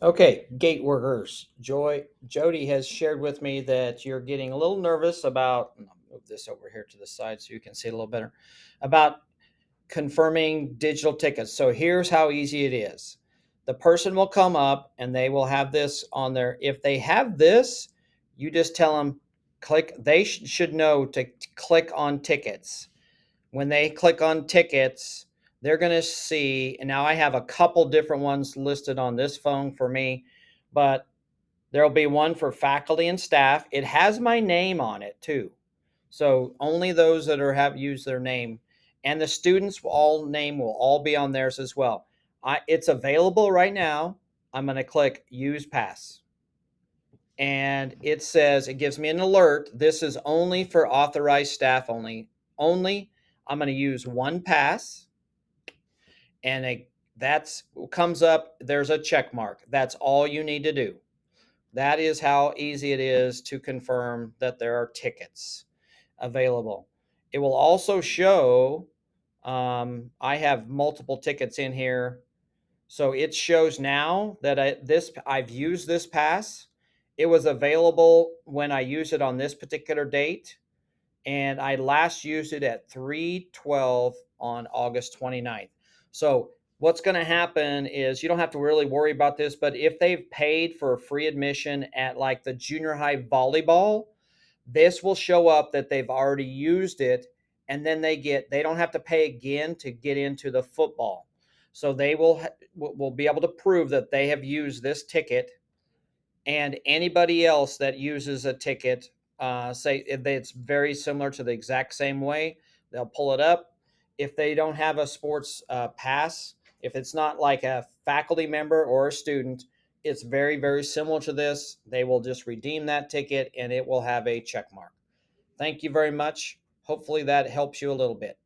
Okay, gate workers. Jody has shared with me that you're getting a little nervous about. I'll move this over here to the side so you can see it a little better. About confirming digital tickets. So here's how easy it is. The person will come up and they will have this on there. If they have this, you just tell them click. They should know to click on tickets. When they click on tickets, they're going to see, and now I have a couple different ones listed on this phone for me, but there'll be one for faculty and staff. It has my name on it too. So only those that are have used their name, and the students will all be on theirs as well. It's available right now. I'm going to click use pass, and it says, it gives me an alert. This is only for authorized staff only. Only I'm going to use one pass, and that's comes up. There's a check mark. That's all you need to do. That is how easy it is to confirm that there are tickets available. It will also show, I have multiple tickets in here. So it shows now that I've used this pass. It was available when I used it on this particular date, and I last used it at 3:12 on August 29th. So what's going to happen is you don't have to really worry about this, but if they've paid for free admission at like the junior high volleyball, this will show up that they've already used it, and then they don't have to pay again to get into the football. So they will be able to prove that they have used this ticket, and anybody else that uses a ticket, say if it's very similar to the exact same way, they'll pull it up. If they don't have a sports pass, if it's not like a faculty member or a student, it's very, very similar to this. They will just redeem that ticket and it will have a check mark. Thank you very much. Hopefully that helps you a little bit.